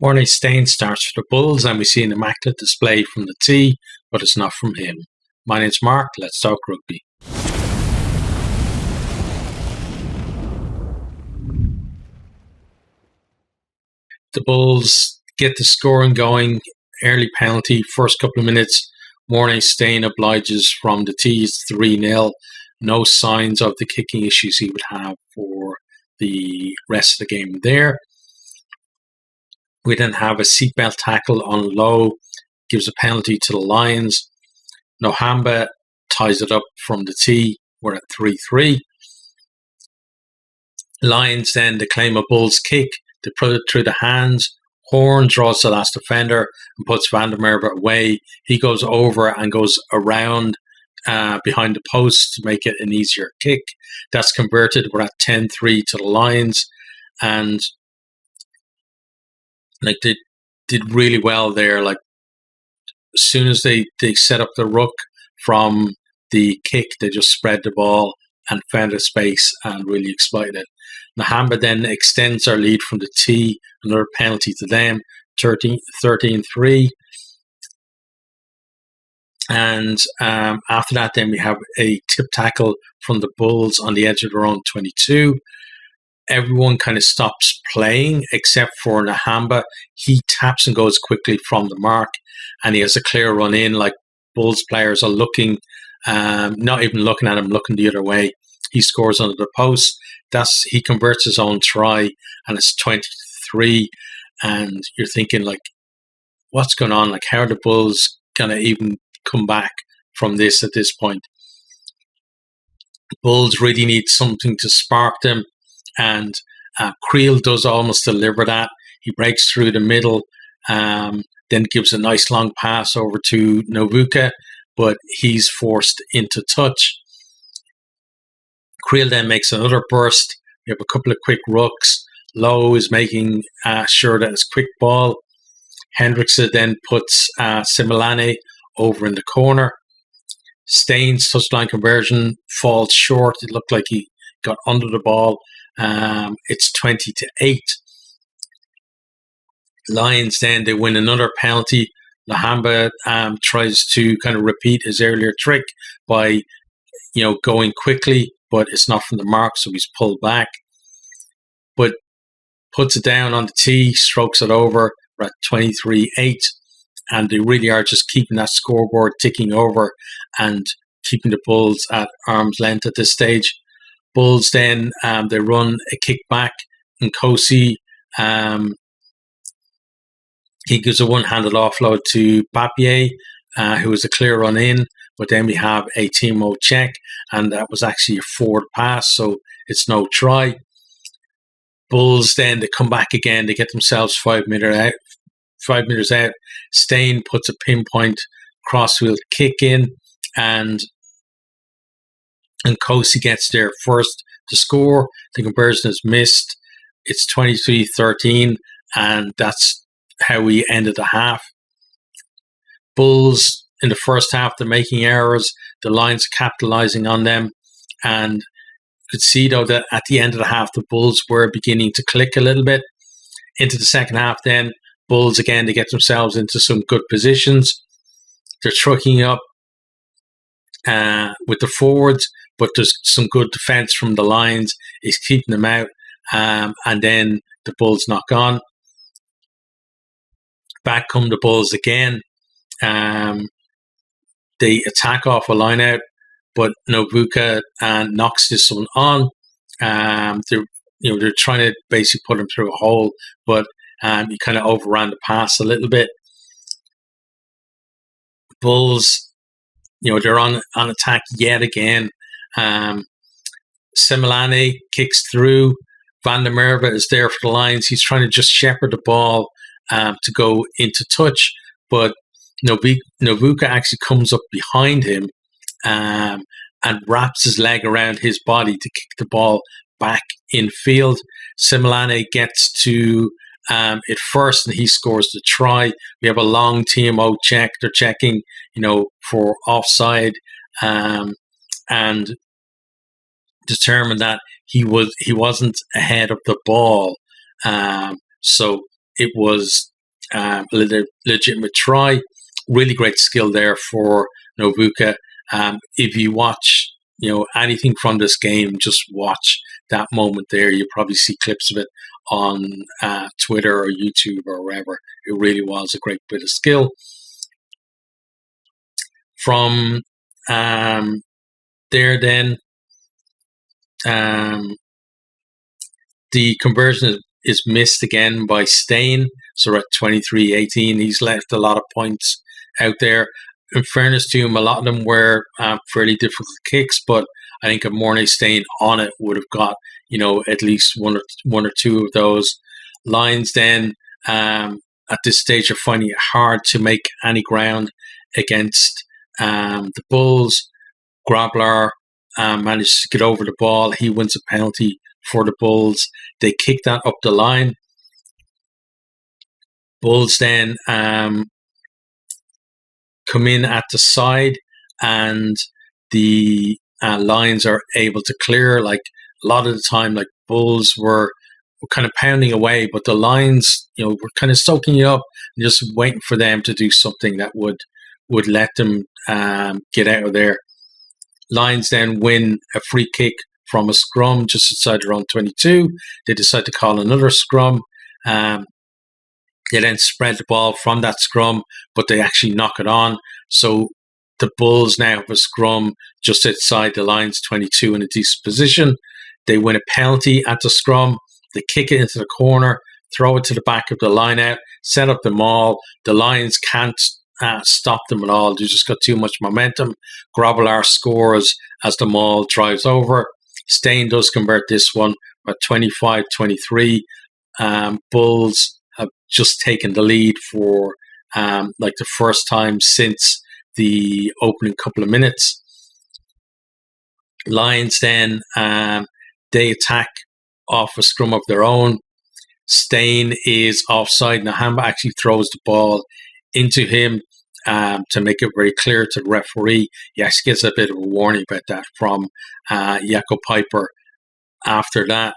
Mornay Stain starts for the Bulls, and we see an immaculate display from the tee, but it's not from him. My name's Mark, let's talk rugby. The Bulls get the scoring going, early penalty, first couple of minutes, Mornay Stain obliges from the tee, it's 3-0. No signs of the kicking issues he would have for the rest of the game there. We then have a seatbelt tackle on low, gives a penalty to the Lions. Nohamba ties it up from the tee. We're at 3-3. Lions then, they claim a Bulls kick. They put it through the hands. Horn draws the last defender and puts Van der Merwe away. He goes over and goes around behind the post to make it an easier kick. That's converted. We're at 10-3 to the Lions. And like they did really well there. Like as soon as they set up the ruck from the kick, they just spread the ball and found a space and really exploited it. Nohamba then extends our lead from the tee, another penalty to them, 13-3. And after that, then we have a tip tackle from the Bulls on the edge of their own 22. Everyone kind of stops playing except for Nohamba. He taps and goes quickly from the mark, and he has a clear run in. Like Bulls players are looking, not even looking at him, looking the other way. He scores under the post. He converts his own try, and it's 23. And you're thinking, like, what's going on? Like, how are the Bulls gonna even come back from this at this point? The Bulls really need something to spark them. And Creel does almost deliver that. He breaks through the middle, then gives a nice long pass over to Novuka, but he's forced into touch. Creel then makes another burst. We have a couple of quick rucks. Lowe is making sure that it's quick ball. Hendrickson then puts Similane over in the corner. Stain's touchline conversion falls short. It looked like he got under the ball. It's 20-8. Lions then, they win another penalty. Nohamba tries to kind of repeat his earlier trick by, going quickly, but it's not from the mark, so he's pulled back. But puts it down on the tee, strokes it over. We're at 23-8, and they really are just keeping that scoreboard ticking over and keeping the Bulls at arm's length at this stage. Bulls then, they run a kick back, and Kosi, he gives a one-handed offload to Papier, who was a clear run in, but then we have a Timo check, and that was actually a forward pass, so it's no try. Bulls then, they come back again, they get themselves 5 meters out. Stain puts a pinpoint crossfield kick in, and Kosi gets there first to score. The conversion is missed. It's 23-13, and that's how we ended the half. Bulls in the first half, they're making errors. The Lions are capitalizing on them, and you could see though that at the end of the half, the Bulls were beginning to click a little bit. Into the second half, then Bulls again, they get themselves into some good positions. They're trucking up with the forwards, but there's some good defense from the Lions. Is keeping them out, and then the Bulls knock on. Back come the Bulls again. They attack off a line out, but Novuka knocks this one on. They're trying to basically put him through a hole, but he kind of overran the pass a little bit. Bulls, they're on attack yet again. Similane kicks through. Van der Merwe is there for the Lions. He's trying to just shepherd the ball to go into touch, but Novuka actually comes up behind him and wraps his leg around his body to kick the ball back in field. Similane gets to it first, and he scores the try. We have a long TMO check. They're checking, for offside, and determined that he wasn't ahead of the ball. So it was legitimate try. Really great skill there for Nobuka. If you watch, anything from this game, just watch that moment there. You probably see clips of it on Twitter or YouTube or wherever. It really was a great bit of skill. From there, then the conversion is missed again by Stain. So at 23-18, he's left a lot of points out there. In fairness to him, a lot of them were fairly difficult kicks, but I think a Mornay Stain on it would have got, at least one or two of those lines. Then at this stage, are finding it hard to make any ground against the Bulls. Grobler managed to get over the ball. He wins a penalty for the Bulls. They kick that up the line. Bulls then come in at the side, and the Lions are able to clear. Like a lot of the time, like Bulls were kind of pounding away, but the Lions, were kind of soaking it up and just waiting for them to do something that would let them get out of there. Lions then win a free kick from a scrum just outside their own 22. They decide to call another scrum. They then spread the ball from that scrum, but they actually knock it on. So the Bulls now have a scrum just outside the Lions 22 in a decent position. They win a penalty at the scrum. They kick it into the corner, throw it to the back of the line out, set up the maul. The Lions can't stop them at all. They just got too much momentum. Grobler scores as the maul drives over. Stain does convert this one at 25-23. Bulls have just taken the lead for like the first time since the opening couple of minutes. Lions then, they attack off a scrum of their own. Stain is offside. Nahamba actually throws the ball into him to make it very clear to the referee. He actually gets a bit of a warning about that from Jakob Piper after that.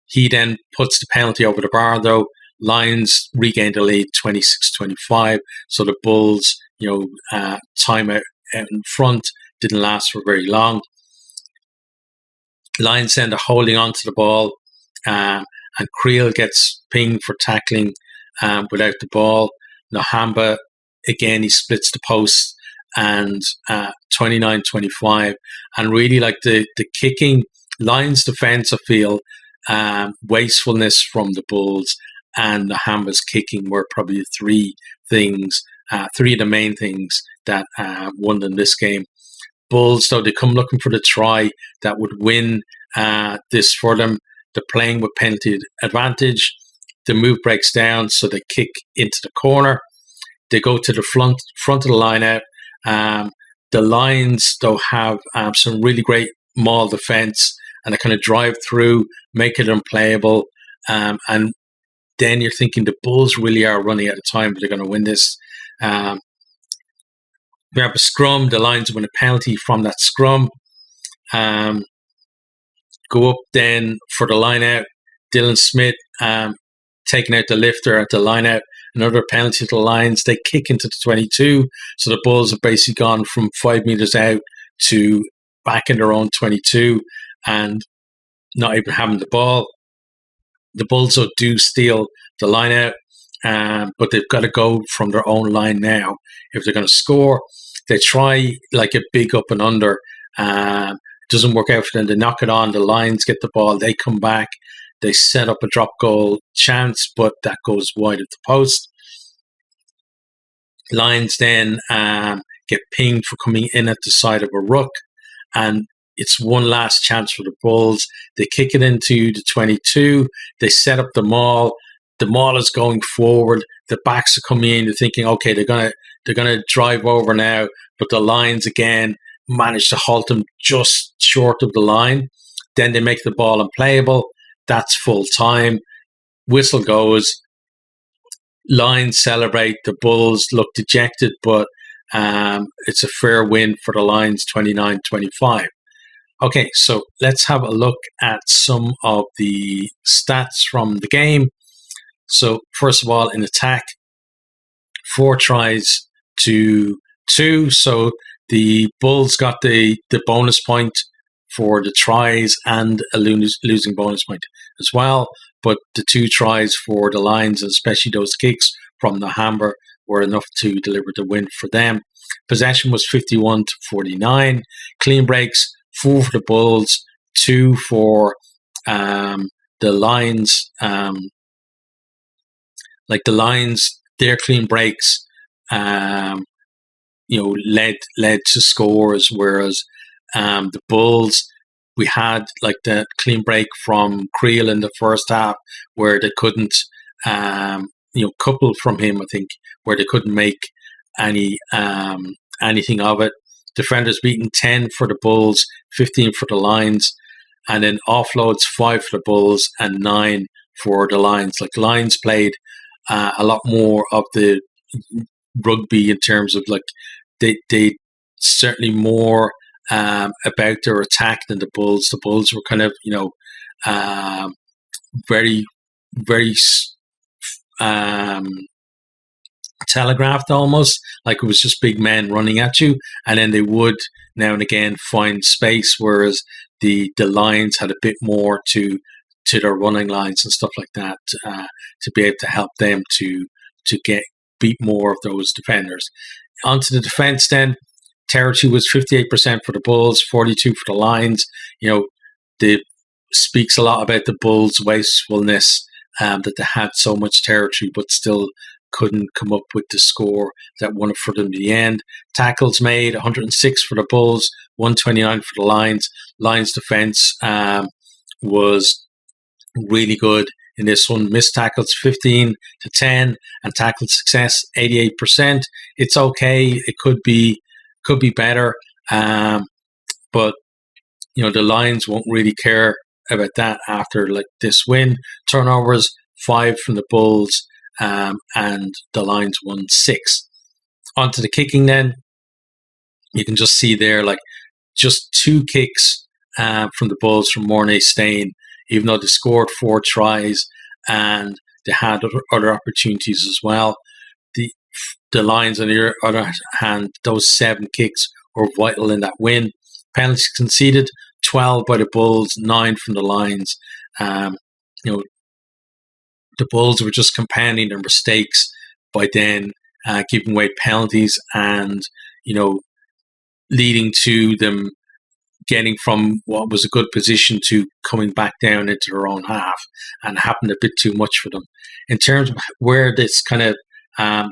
He then puts the penalty over the bar, though. Lions regain the lead 26-25. So the Bulls, time out in front didn't last for very long. Lions then are holding on to the ball, and Creel gets pinged for tackling without the ball. Nahamba, again, he splits the post, and 29-25. And really, like the kicking, Lions defense, I feel, wastefulness from the Bulls, and Nahamba's kicking were probably the three of the main things that won them this game. Bulls, though, they come looking for the try that would win this for them. They're playing with penalty advantage. The move breaks down, so they kick into the corner. They go to the front of the line out. The Lions, though, have some really great maul defense, and they kind of drive through, make it unplayable. And then you're thinking the Bulls really are running out of time, but they're going to win this. We have a scrum. The Lions win a penalty from that scrum. Go up then for the line out. Dylan Smith taking out the lifter at the line out. Another penalty to the Lions. They kick into the 22. So the Bulls have basically gone from 5 meters out to back in their own 22 and not even having the ball. The Bulls do steal the line out, but they've got to go from their own line now if they're going to score. They try like a big up and under. It doesn't work out for them. They knock it on. The Lions get the ball. They come back. They set up a drop goal chance, but that goes wide of the post. Lions then get pinged for coming in at the side of a ruck, and it's one last chance for the Bulls. They kick it into the 22. They set up the maul. The maul is going forward. The backs are coming in. They're thinking, okay, they're gonna drive over now, but the Lions again manage to halt them just short of the line. Then they make the ball unplayable. That's full time. Whistle goes. Lions celebrate. The Bulls look dejected, but it's a fair win for the Lions, 29-25. Okay, so let's have a look at some of the stats from the game. So first of all, in attack, 4 tries to 2. So the Bulls got the bonus point for the tries and a losing bonus point as well. But the 2 tries for the Lions, especially those kicks from the hammer, were enough to deliver the win for them. Possession was 51-49. Clean breaks, 4 for the Bulls, 2 for the Lions. The Lions, their clean breaks, led to scores, whereas the Bulls, we had like the clean break from Creel in the first half where they couldn't, couple from him, I think, where they couldn't make anything of it. Defenders beaten 10 for the Bulls, 15 for the Lions, and then offloads 5 for the Bulls and 9 for the Lions. Like Lions played a lot more of the rugby in terms of like they certainly more about their attack than the Bulls. The Bulls were kind of very very telegraphed almost, like it was just big men running at you, and then they would now and again find space, whereas the Lions had a bit more to their running lines and stuff like that to be able to help them to beat more of those defenders. Onto the defense then. Territory was 58% for the Bulls, 42% for the Lions. It speaks a lot about the Bulls' wastefulness, that they had so much territory but still couldn't come up with the score that won it for them in the end. Tackles made, 106 for the Bulls, 129 for the Lions. Lions defense was really good in this one. Missed tackles 15-10, and tackle success 88%. It's okay. It could be better, but the Lions won't really care about that after like this win. Turnovers 5 from the Bulls, and the Lions won 6. Onto the kicking then. You can just see there like just 2 kicks from the Bulls from Mornay Stain, even though they scored 4 tries and they had other opportunities as well. The Lions, on the other hand, those 7 kicks were vital in that win. Penalties conceded, 12 by the Bulls, 9 from the Lions. The Bulls were just compounding their mistakes by then giving away penalties and, leading to them getting from what was a good position to coming back down into their own half, and happened a bit too much for them. In terms of where this kind of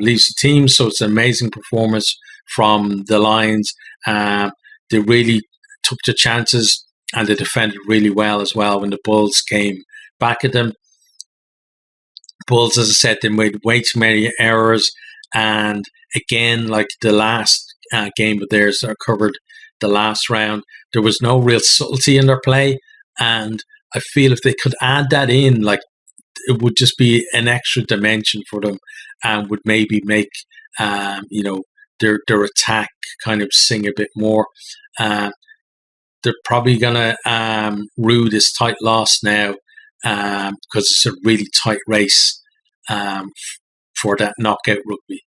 leaves the team, so it's an amazing performance from the Lions. They really took the chances and they defended really well as well when the Bulls came back at them. Bulls, as I said, they made way too many errors, and again, like the last game of theirs that I covered the last round, there was no real subtlety in their play, and I feel if they could add that in, like it would just be an extra dimension for them, and would maybe make their attack kind of sing a bit more. They're probably gonna rue this tight loss now, because it's a really tight race for that knockout rugby.